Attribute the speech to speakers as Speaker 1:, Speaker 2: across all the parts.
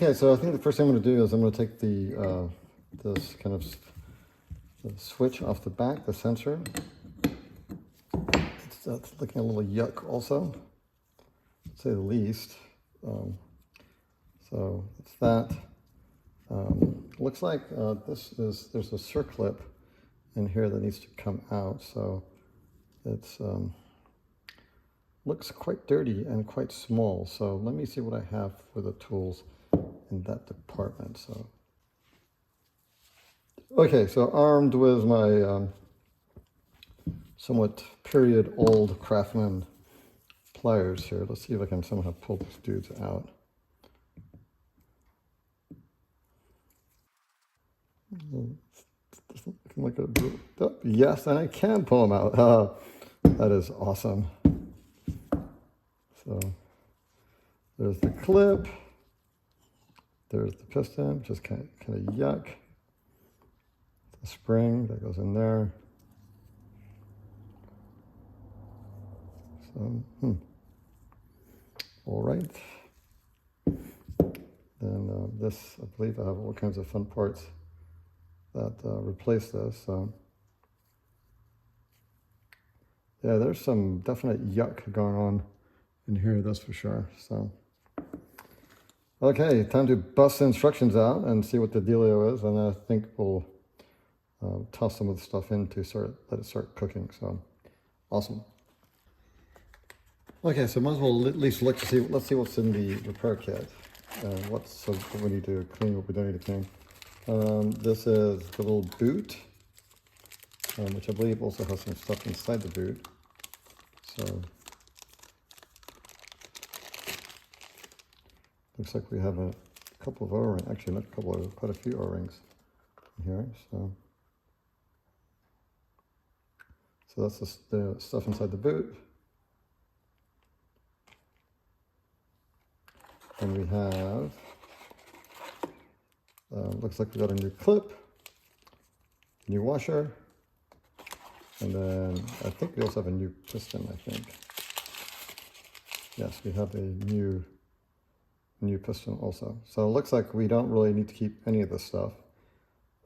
Speaker 1: Okay, so I think the first thing I'm going to do is I'm going to take the this kind of the switch off the back, the sensor. It's looking a little yuck also, to say the least. So it's that. Looks like there's a circlip in here that needs to come out, so it's looks quite dirty and quite small. So let me see what I have for the tools in that department. So okay, so armed with my somewhat period old Craftsman pliers here, let's see if I can somehow pull these dudes out. Like oh, yes, and I can pull them out. That is awesome. So there's the clip. There's the piston, just kind of yuck. The spring that goes in there. So, all right. Then this, I believe I have all kinds of fun parts that replace this. So yeah, there's some definite yuck going on in here, that's for sure. So okay, time to bust the instructions out and see what the dealio is, and I think we'll toss some of the stuff in to let it start cooking. So awesome. Okay, so might as well at least look to see. Let's see what's in the repair kit. What we need to clean, what we don't need to clean. This is the little boot, which I believe also has some stuff inside the boot. So looks like we have a couple of O-rings, actually not a couple of, quite a few O-rings in here. So that's the stuff inside the boot. And we have, looks like we got a new clip, new washer, and then I think we also have a new piston, I think. Yes, we have a new piston also. So it looks like we don't really need to keep any of this stuff.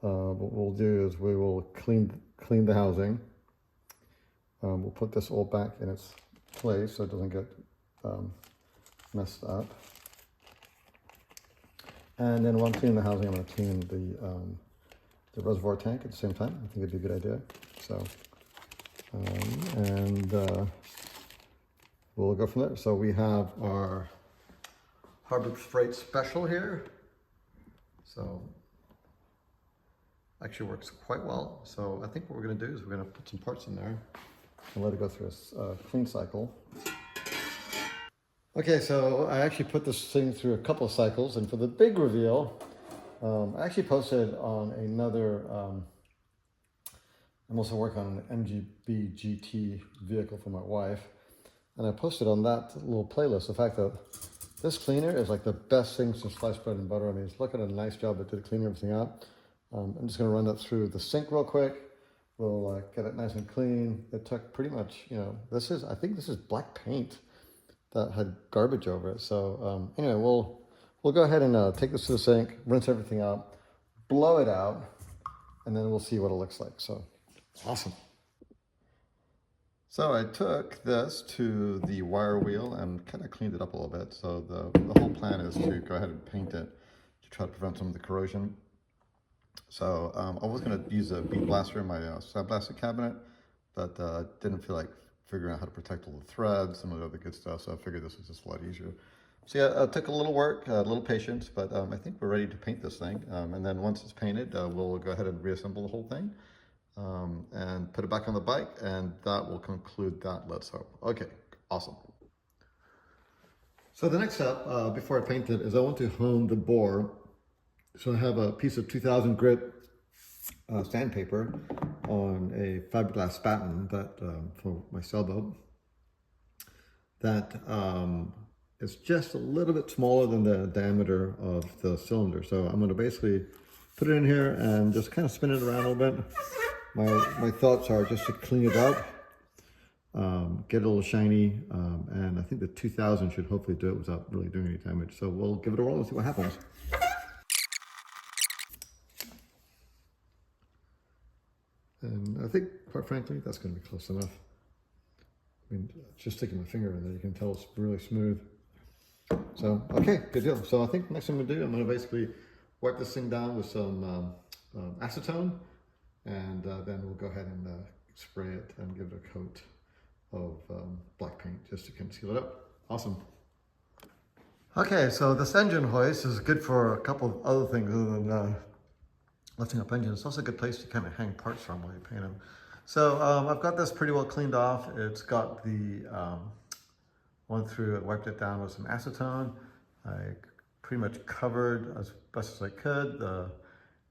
Speaker 1: What we'll do is we will clean the housing. We'll put this all back in its place so it doesn't get messed up. And then while I'm cleaning the housing, I'm going to clean the reservoir tank at the same time. I think it'd be a good idea. So, we'll go from there. So we have our Harbor Freight Special here. So actually works quite well. So I think what we're going to do is we're going to put some parts in there and let it go through a clean cycle. Okay, so I actually put this thing through a couple of cycles, and for the big reveal, I actually posted on another, I'm also working on an MGB GT vehicle for my wife, and I posted on that little playlist the fact that this cleaner is like the best thing since sliced bread and butter. I mean, look at a nice job it did cleaning everything up. I'm just going to run that through the sink real quick. We'll get it nice and clean. It took pretty much, I think this is black paint that had garbage over it. So anyway, we'll go ahead and take this to the sink, rinse everything out, blow it out, and then we'll see what it looks like. So awesome. So I took this to the wire wheel and kind of cleaned it up a little bit. So the whole plan is to go ahead and paint it to try to prevent some of the corrosion. So I was going to use a bead blaster in my sandblasting cabinet, but didn't feel like figuring out how to protect all the threads, some of the other good stuff. So I figured this was just a lot easier. So yeah, it took a little work, a little patience, but I think we're ready to paint this thing. And then once it's painted, we'll go ahead and reassemble the whole thing and put it back on the bike, and that will conclude that, let's hope. Okay, awesome. So the next step before I paint it is I want to hone the bore. So I have a piece of 2000 grit sandpaper on a fiberglass batten that for my sailboat that is just a little bit smaller than the diameter of the cylinder. So I'm going to basically put it in here and just kind of spin it around a little bit. My thoughts are just to clean it up get it a little shiny, and I think the 2000 should hopefully do it without really doing any damage. So we'll give it a roll and see what happens. And I think, quite frankly, that's going to be close enough. I mean, just sticking my finger in there, you can tell it's really smooth. So, okay, good deal. So I think the next thing I'm going to do, I'm going to basically wipe this thing down with some acetone, and then we'll go ahead and spray it and give it a coat of black paint just to kind of seal it up. Awesome. Okay, so this engine hoist is good for a couple of other things other than lifting up engines. It's also a good place to kind of hang parts from while you paint them. So I've got this pretty well cleaned off. It's got the went through and wiped it down with some acetone. I pretty much covered as best as I could the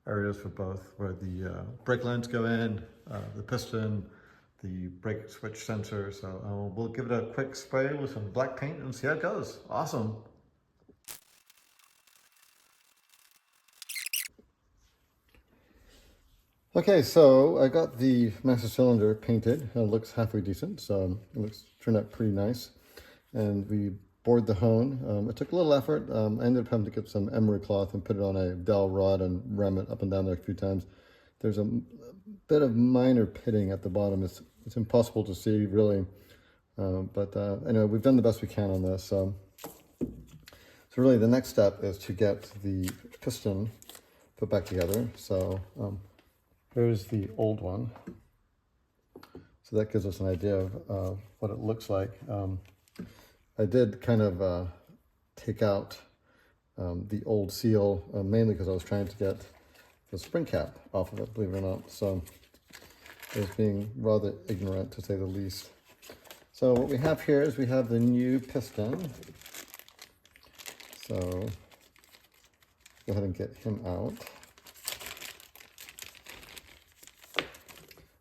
Speaker 1: areas for both where the brake lines go in, the piston, the brake switch sensor. So we'll give it a quick spray with some black paint and see how it goes. Awesome. Okay, so I got the master cylinder painted. It looks halfway decent, so it turned out pretty nice. And we bored the hone. It took a little effort. I ended up having to get some emery cloth and put it on a dowel rod and ram it up and down there a few times. There's a bit of minor pitting at the bottom. It's impossible to see really, but anyway, we've done the best we can on this. So really the next step is to get the piston put back together. So here's the old one. So that gives us an idea of what it looks like. I did kind of take out the old seal, mainly because I was trying to get the spring cap off of it, believe it or not. So I was being rather ignorant, to say the least. So what we have here is we have the new piston. So go ahead and get him out.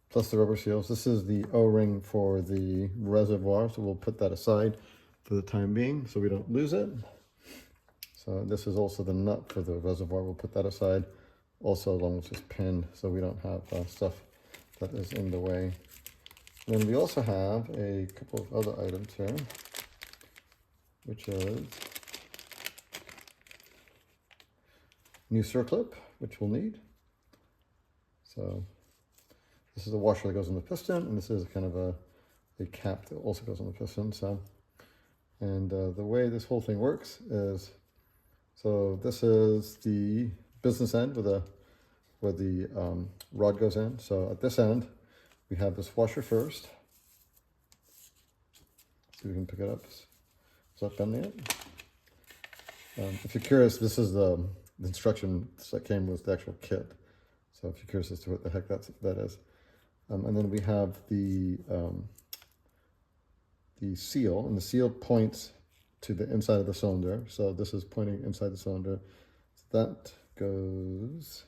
Speaker 1: Plus the rubber seals. This is the O-ring for the reservoir, so we'll put that aside for the time being so we don't lose it. So this is also the nut for the reservoir. We'll put that aside also along with this pin so we don't have stuff that is in the way. And then we also have a couple of other items here, which is new circlip, which we'll need. So this is a washer that goes on the piston, and this is kind of a cap that also goes on the piston. So, and the way this whole thing works is, so this is the business end where the rod goes in. So at this end, we have this washer first. See if we can pick it up. Is that bending it? If you're curious, this is the instruction that came with the actual kit. So if you're curious as to what the heck that is. And then we have the seal, and the seal points to the inside of the cylinder. So this is pointing inside the cylinder. So that goes,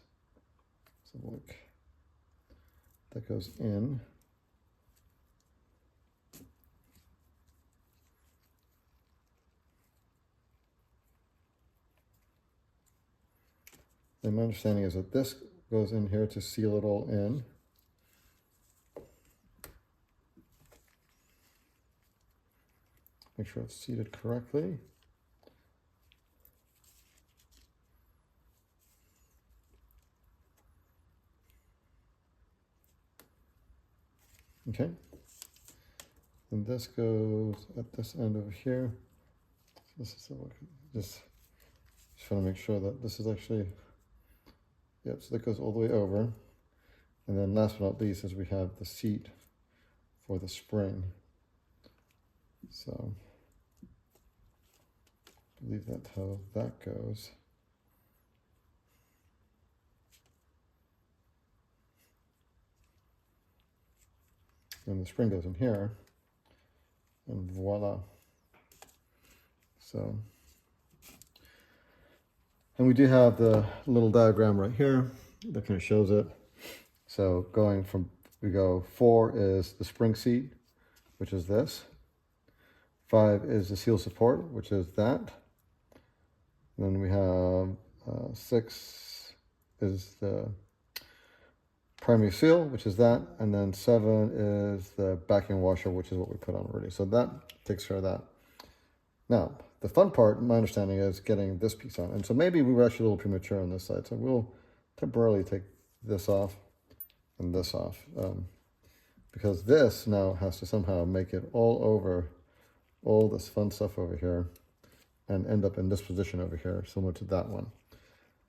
Speaker 1: so look, that goes in. And my understanding is that this goes in here to seal it all in. Make sure it's seated correctly. Okay. And this goes at this end over here. This is just want to make sure that this is actually, yep, so that goes all the way over. And then last but not least is we have the seat for the spring. So I believe that's how that goes. And the spring goes in here, and voila. So, and we do have the little diagram right here that kind of shows it. So going from, we go 4 is the spring seat, which is this. 5 is the seal support, which is that. And then we have 6 is the primary seal, which is that, and then 7 is the backing washer, which is what we put on already. So that takes care of that. Now, the fun part, my understanding, is getting this piece on. And so maybe we were actually a little premature on this side. So we'll temporarily take this off and this off. Because this now has to somehow make it all over all this fun stuff over here and end up in this position over here, similar to that one.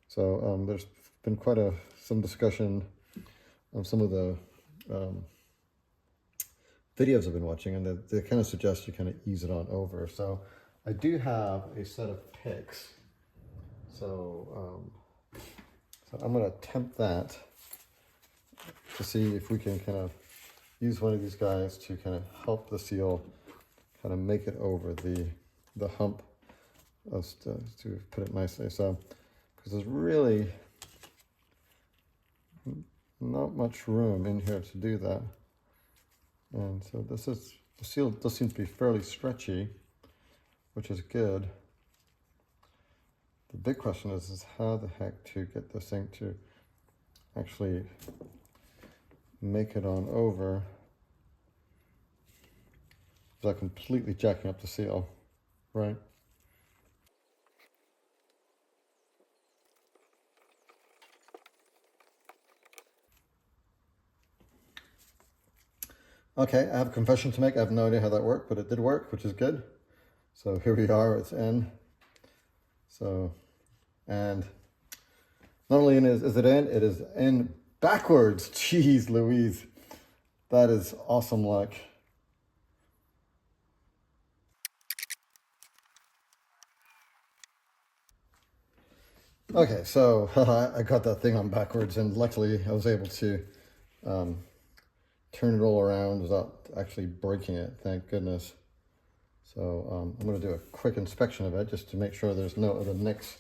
Speaker 1: So there's been quite some discussion on some of the videos I've been watching, and they kind of suggest you kind of ease it on over. So I do have a set of picks. So I'm going to attempt that to see if we can kind of use one of these guys to kind of help the seal kind of make it over the hump, to put it nicely. So, because there's really not much room in here to do that. And so the seal does seem to be fairly stretchy, which is good. The big question is how the heck to get this thing to actually make it on over without completely jacking up the seal, right? Okay, I have a confession to make. I have no idea how that worked, but it did work, which is good. So here we are, it's in. So, and not only is it in, it is in backwards. Jeez Louise, that is awesome luck. Okay, so I got that thing on backwards, and luckily I was able to turn it all around without actually breaking it, thank goodness. So I'm going to do a quick inspection of it just to make sure there's no other nicks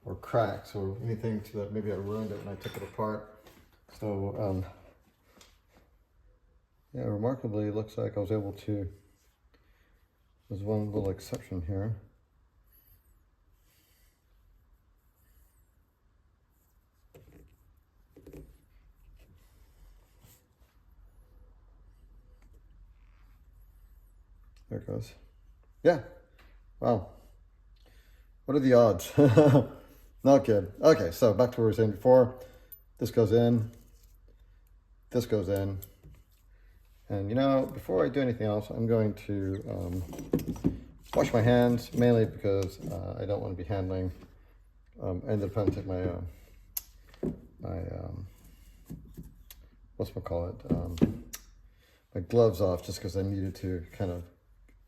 Speaker 1: or cracks or anything to that maybe I ruined it when I took it apart. So yeah, remarkably it looks like I was able to, there's one little exception here. There it goes. Yeah. Wow. What are the odds? Not good. Okay, so back to where we were saying before. This goes in. This goes in. And you know, before I do anything else, I'm going to wash my hands, mainly because I don't want to be handling. I ended up having to take my my gloves off just because I needed to kind of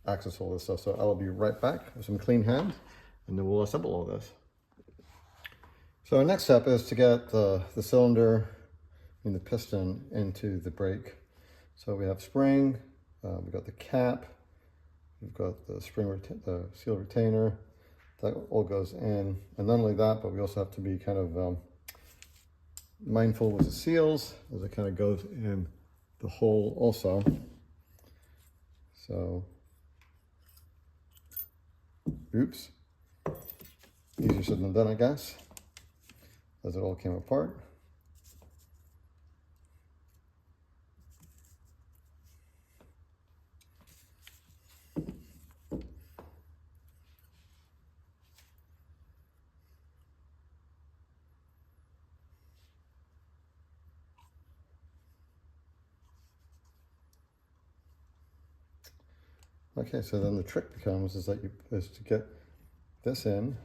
Speaker 1: access all this stuff. So I'll be right back with some clean hands, and then we'll assemble all this. So our next step is to get the cylinder and the piston into the brake. So we have spring, we've got the cap, we've got the the seal retainer, that all goes in. And not only that, but we also have to be kind of mindful with the seals as it kind of goes in the hole also. So, oops, easier said than done, I guess, as it all came apart. Okay, so then the trick becomes is to get this in.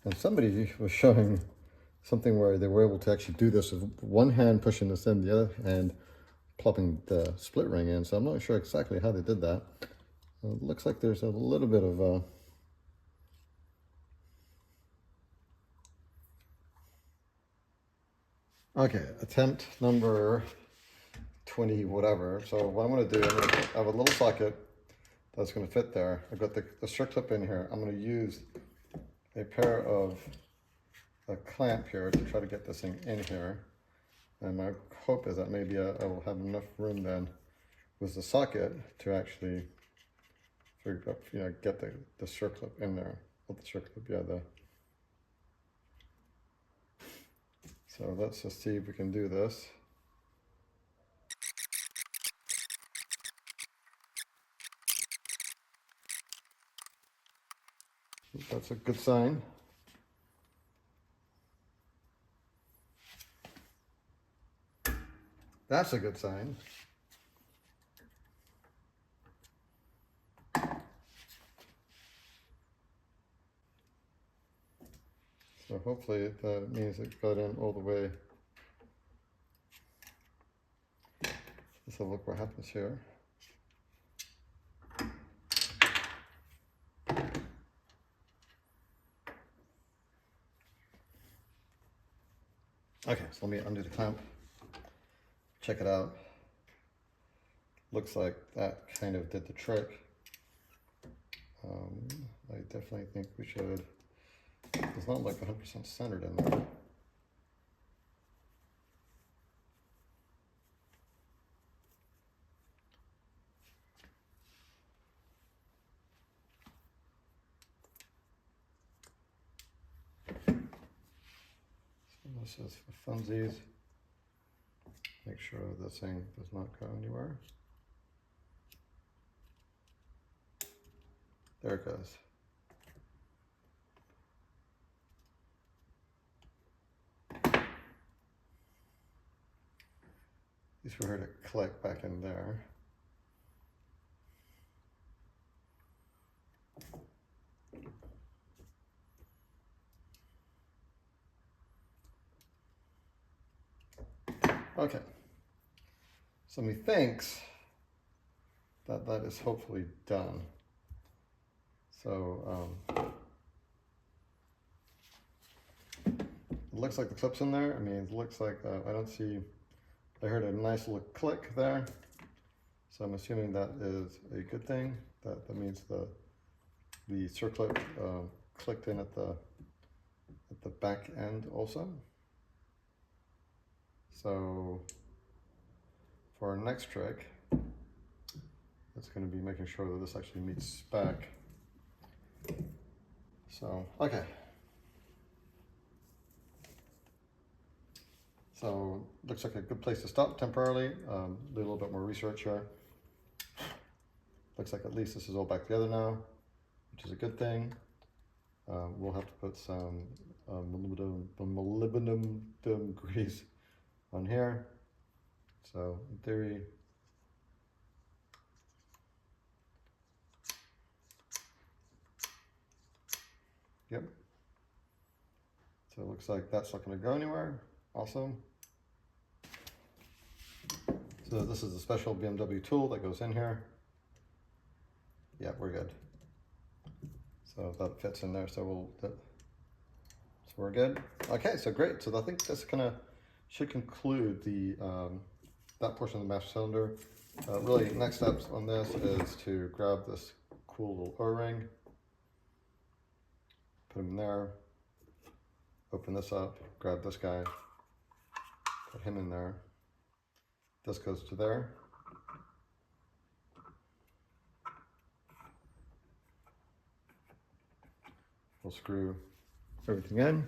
Speaker 1: And somebody was showing something where they were able to actually do this with one hand pushing this in, the other hand plopping the split ring in. So I'm not sure exactly how they did that. It looks like there's a little bit of okay, attempt number 20 whatever. So what I'm going to do, I have a little socket that's going to fit there. I've got the strip clip in here. I'm going to use a pair of a clamp here to try to get this thing in here. And my hope is that maybe I will have enough room then with the socket to actually get the strip clip in there. Not the strip clip, yeah, So let's just see if we can do this. That's a good sign. That's a good sign. So hopefully that means it got in all the way. Let's have a look what happens here. Okay, so let me undo the clamp. Check it out. Looks like that kind of did the trick. I definitely think we should. It's not like 100% centered in there. So this is for funsies. Make sure this thing does not go anywhere. There it goes. At least we heard it click back in there. Okay. So methinks that that is hopefully done. So it looks like the clip's in there. I mean, it looks like I don't see. I heard a nice little click there, so I'm assuming that is a good thing. That means the circlip clicked in at the back end also. So for our next trick, it's going to be making sure that this actually meets spec. So okay. So looks like a good place to stop temporarily. Do a little bit more research here. Looks like at least this is all back together now, which is a good thing. We'll have to put some molybdenum grease on here. So in theory, yep. So it looks like that's not going to go anywhere. Awesome. So this is a special BMW tool that goes in here. Yeah, we're good. So that fits in there. So we're good. Okay, so great. So I think this kind of should conclude the that portion of the master cylinder. Really, next steps on this is to grab this cool little O-ring, put him in there, open this up, grab this guy, put him in there. This goes to there. We'll screw everything in.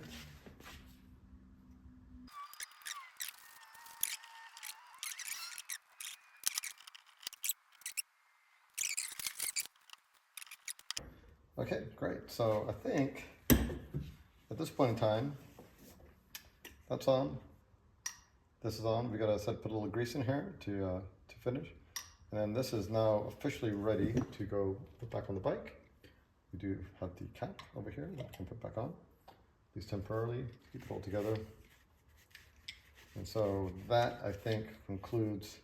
Speaker 1: Okay, great. So I think at this point in time, that's on. This is on. We gotta put a little grease in here to finish, and then this is now officially ready to go put back on the bike. We do have the cap over here that we can put back on, at least temporarily, to keep it all together. And so that, I think, concludes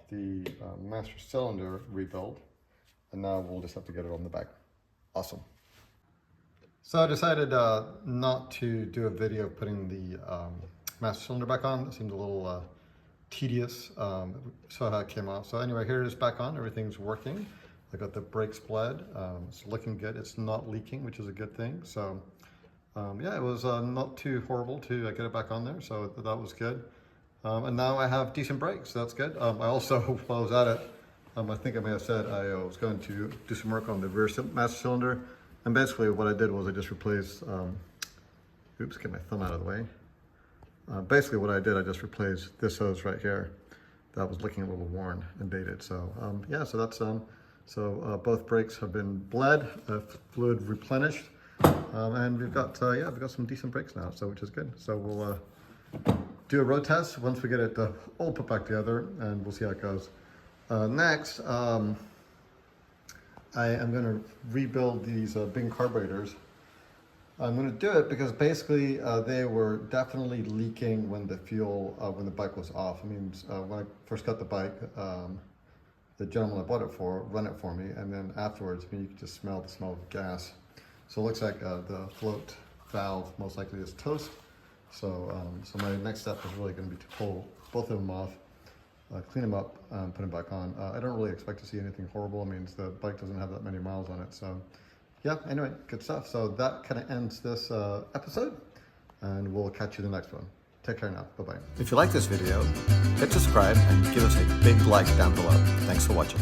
Speaker 1: the master cylinder rebuild. And now we'll just have to get it on the bike. Awesome. So I decided not to do a video of putting the master cylinder back on. It seemed a little tedious. So how it came off. So anyway, here it is back on. Everything's working. I got the brakes bled. It's looking good. It's not leaking, which is a good thing. So yeah, it was not too horrible to get it back on there. So that was good. And now I have decent brakes. So that's good. I also, while I was at it, I think I may have said I was going to do some work on the rear master cylinder. And basically what I did was I just replaced, oops, get my thumb out of the way. Basically what I did, I just replaced this hose right here. That was looking a little worn and dated. So yeah, so that's both brakes have been bled, fluid replenished, and we've got some decent brakes now, so which is good. So we'll do a road test once we get it all put back together, and we'll see how it goes. Next, I am going to rebuild these Bing carburetors. I'm going to do it because basically they were definitely leaking when the fuel, when the bike was off. I mean, when I first got the bike, the gentleman I bought it for ran it for me, and then afterwards, I mean, you could just smell the smell of gas. So it looks like the float valve most likely is toast. So, so my next step is really going to be to pull both of them off, clean them up, put them back on. I don't really expect to see anything horrible. I mean, the bike doesn't have that many miles on it, so. Yeah, anyway, good stuff. So that kind of ends this episode, and we'll catch you in the next one. Take care now. Bye-bye. If you like this video, hit subscribe and give us a big like down below. Thanks for watching.